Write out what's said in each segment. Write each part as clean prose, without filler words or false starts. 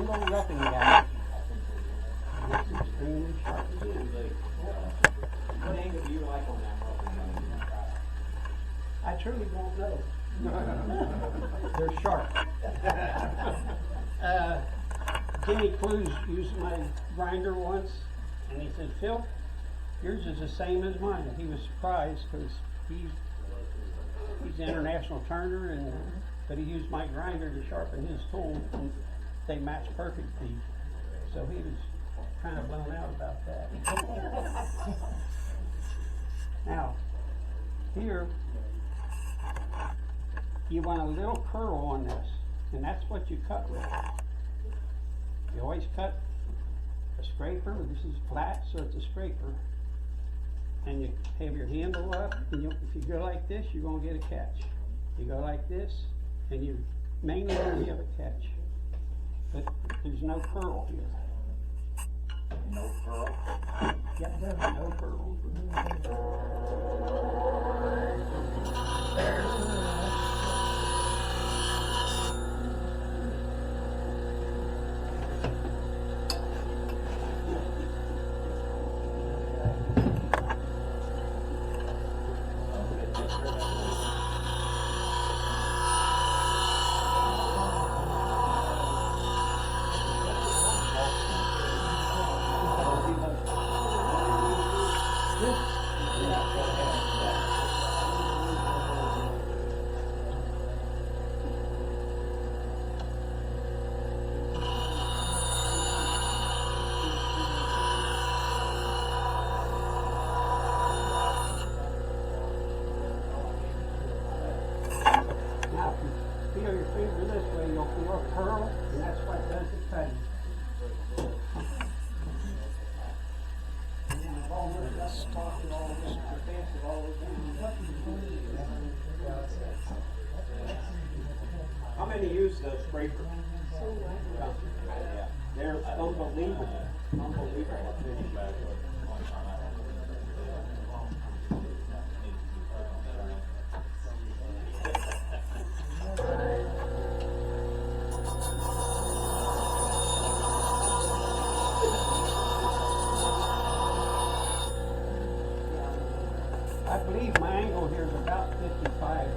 single roughing guide. It's extremely sharp again. What angle do you like on that roughing guide? I truly don't know. They're sharp. Jimmy Clues used my grinder once, and he said, "Phil, yours is the same as mine." He was surprised because he's an international turner, but he used my grinder to sharpen his tool, and they match perfectly. So he was kind of blown out about that. Now, here, you want a little curl on this, and that's what you cut with. You always cut a scraper. This is flat, so it's a scraper. And you have your handle up, and if you go like this, you're going to get a catch. You go like this, and you mainly going to have a catch. But there's no curl here. No curl? Yeah, there's no curl. Feel your finger this way, you'll feel a curl, and that's what does the cutting. And then I've almost got the pocket all the way, the fence is all the way down. How many use the scraper? Yeah. They're unbelievable. Unbelievable. I believe my angle here is about 55.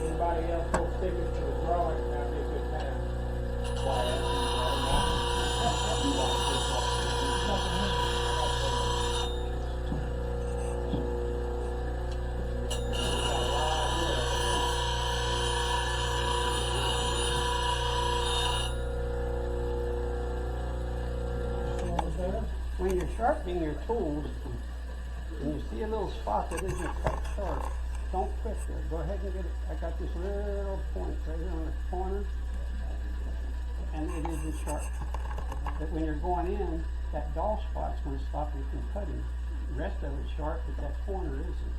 Anybody else will stick it to the drawing, that'd be a good time. When you're sharpening your tools, and you see a little spot that isn't quite sharp, don't quit there. Go ahead and get it. I got this little point right here on the corner, and it isn't sharp. But when you're going in, that dull spot's going to stop you from cutting. The rest of it's sharp, but that corner isn't.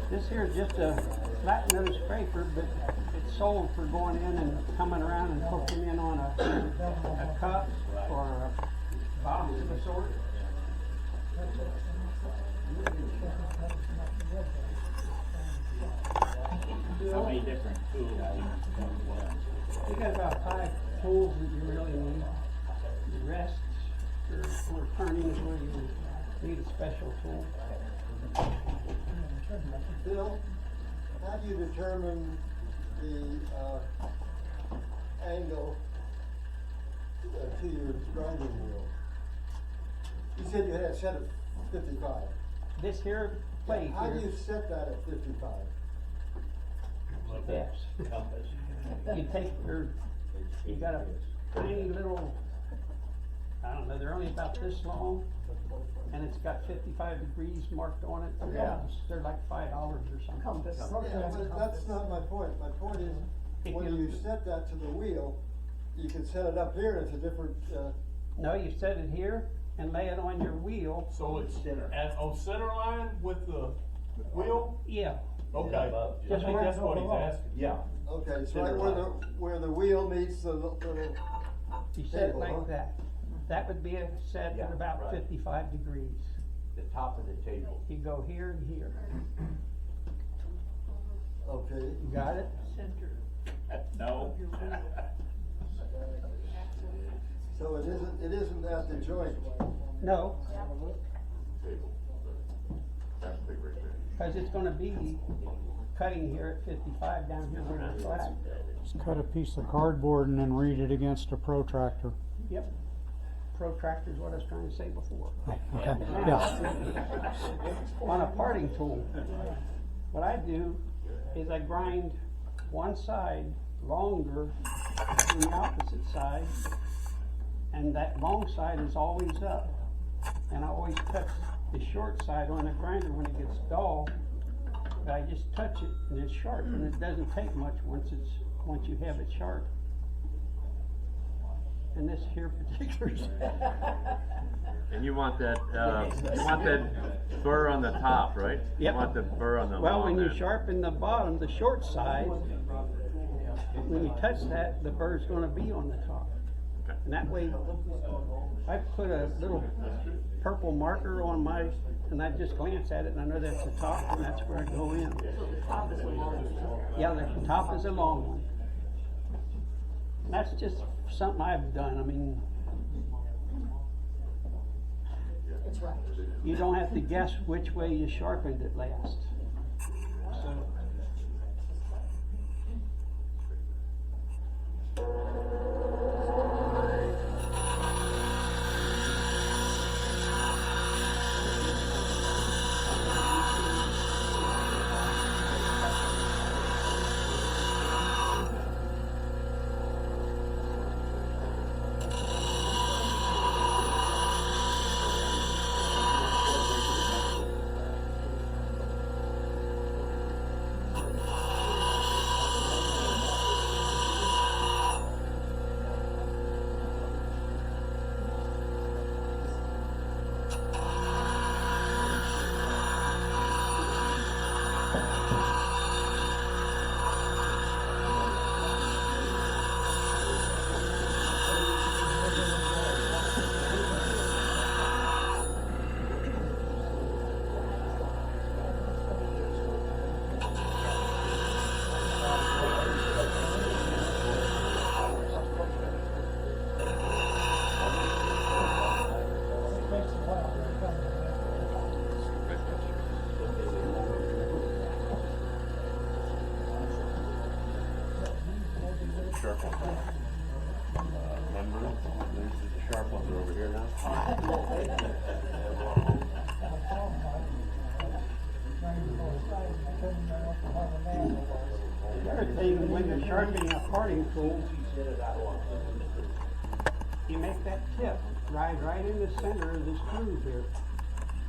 This here is just a flat nose scraper, but it's sold for going in and coming around and hooking in on a cup or a box of a sort. How many different tools? You got about 5 tools that you really need. The rest for turning is where you need a special tool. Bill, how do you determine the angle to your grinding wheel? You said you had it set at 55. This here plate How do here, you set that at 55? yes. You take your, you got a tiny little, I don't know, they're only about this long, and it's got 55 degrees marked on it. Yeah. They're like $5 or something. Compass. Yeah, but that's not my point. My point is, If when you- you set that to the wheel, you can set it up here and it's a different, No, you set it here and lay it on your wheel. So it's on center line with the wheel? Yeah, Okay, I Just think where that's it's what on he's the asking. Yeah. okay, it's Center right line. where the wheel meets the little, you set it Table, huh? like that. That would be set Yeah, at about right. 55 degrees. The top of the table. You go here and here. okay. You got it? No. So it isn't at the joint. No. Cause it's gonna be cutting here at 55 down here where it's flat. Just cut a piece of cardboard and then read it against a protractor. Yep. Protractor's what I was trying to say before. Okay, yeah. On a parting tool, what I do is I grind one side longer than the opposite side, and that long side is always up. And I always touch the short side on the grinder when it gets dull, but I just touch it and it's sharp, and it doesn't take much once you have it sharp. And this here particular And you want that burr on the top, right? Yep. You want the burr on the Well, long when you end. sharpen the bottom, the short side, when you touch that, the burr's gonna be on the top. Okay. And that way, I put a little purple marker on my, and I just glance at it and I know that's the top and that's where I go in. Yeah, the top is a long one. And that's just something I've done, I mean, It's right. you don't have to guess which way you sharpened it last. So, Sharp ones. Remember, there's the sharp ones are over here now. the other thing, when you're sharpening a parting tool, you make that tip ride right in the center of this groove here.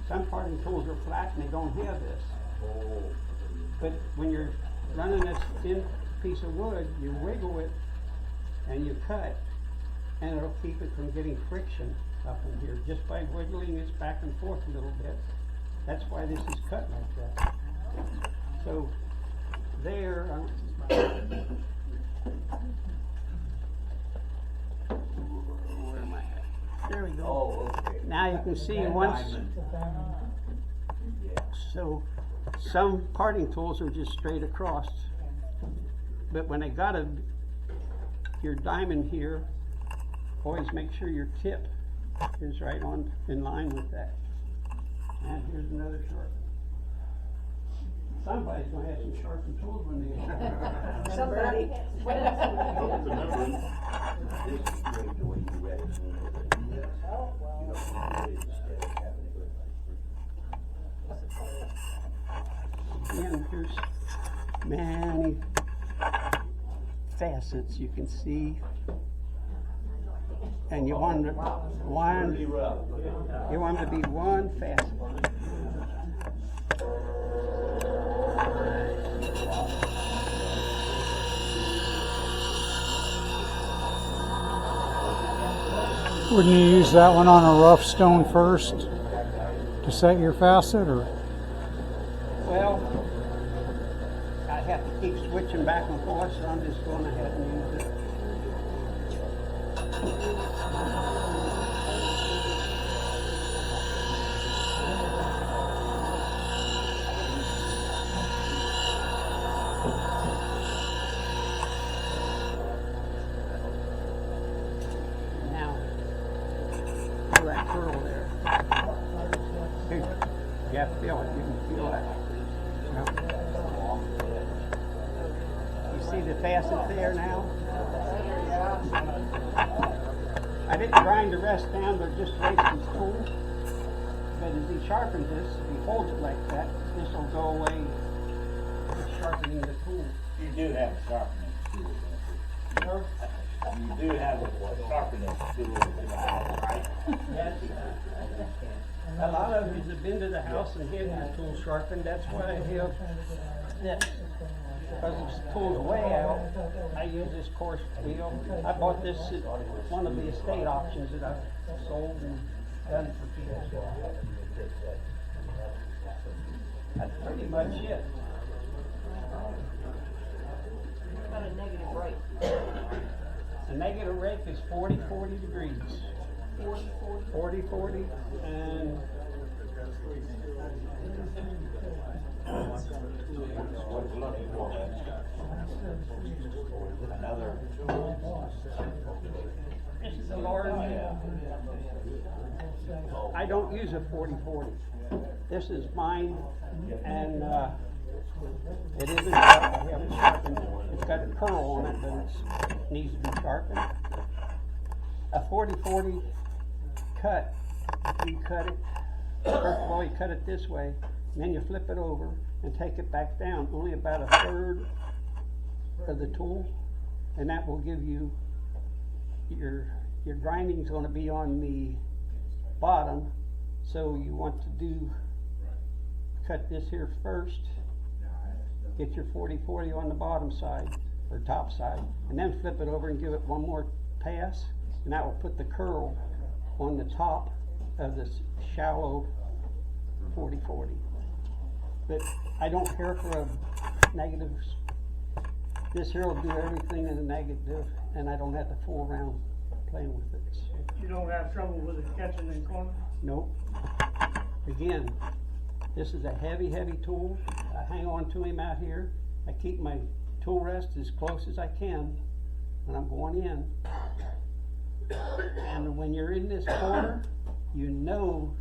Some parting tools are flat and they don't have this. But when you're running this thin piece of wood, you wiggle it and you cut, and it'll keep it from getting friction up in here just by wiggling this back and forth a little bit. That's why this is cut like that. So there, where am I at? There we go. Oh, okay. Now you can see once, so some parting tools are just straight across. But when they got your diamond here, always make sure your tip is right on in line with that. And here's another sharp. Somebody's gonna have some sharpened tools when they. Somebody. The numbers. This is great the way you read it. Oh, You know, instead of having it like Again, here's many facets you can see. And you want it, Pretty rough. you want it to be one facet. Wouldn't you use that one on a rough stone first to set your facet, or? Well, I have to keep switching back and forth, so I'm just going ahead and use it. Now, feel that curl there. Hey, yeah, feel it. You can feel it. You see the facet there now? I didn't grind the rest down, but just waste his tool. But as he sharpens this, if he holds it like that, this will go away with sharpening the tool. You do have a sharpening tool, Sure. don't you? You do have a sharpening tool in the house, right? Yes. A lot of you have been to the house and had your tool sharpened. That's why I have this. Because this tool's way out, I use this coarse wheel. I bought this at one of the estate auctions that I've sold and done for people. That's pretty much it. Got a negative rate. The negative rake is 40 degrees. 40, and What you looking for, man? Another. this is a large. I don't use a 40. This is mine, and it isn't sharp. I haven't sharpened it. It's got a curl on it, but it needs to be sharpened. A 40 cut, you cut it, first of all you cut it this way, and then you flip it over and take it back down, only about a third of the tool, and that will give you, your grinding's going to be on the bottom, so you want to cut this here first, get your 40 on the bottom side, or top side, and then flip it over and give it one more pass, and that will put the curl on the top of this shallow 40. But I don't care for a negatives. This here will do everything in a negative, and I don't have to fool around playing with it. You don't have trouble with it catching in corners? Nope. Again, this is a heavy tool. I hang on to him out here. I keep my tool rest as close as I can when I'm going in. And when you're in this corner, you know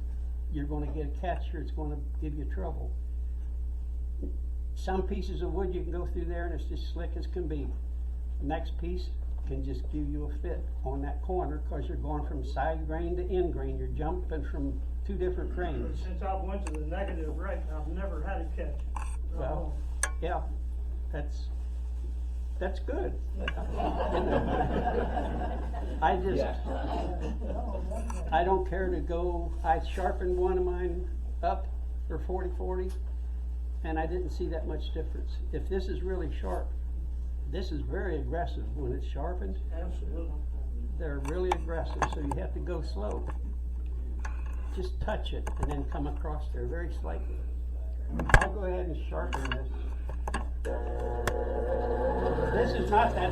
you're going to get a catcher. It's going to give you trouble. Some pieces of wood you can go through there and it's just slick as can be. The next piece can just give you a fit on that corner because you're going from side grain to end grain. You're jumping from two different grains. Since I went to the negative rate, I've never had a catch. Well, yeah, that's good. I don't care to go. I sharpened one of mine up for 40, and I didn't see that much difference. If this is really sharp, this is very aggressive when it's sharpened. Absolutely. They're really aggressive, so you have to go slow. Just touch it and then come across there very slightly. I'll go ahead and sharpen this. This is not that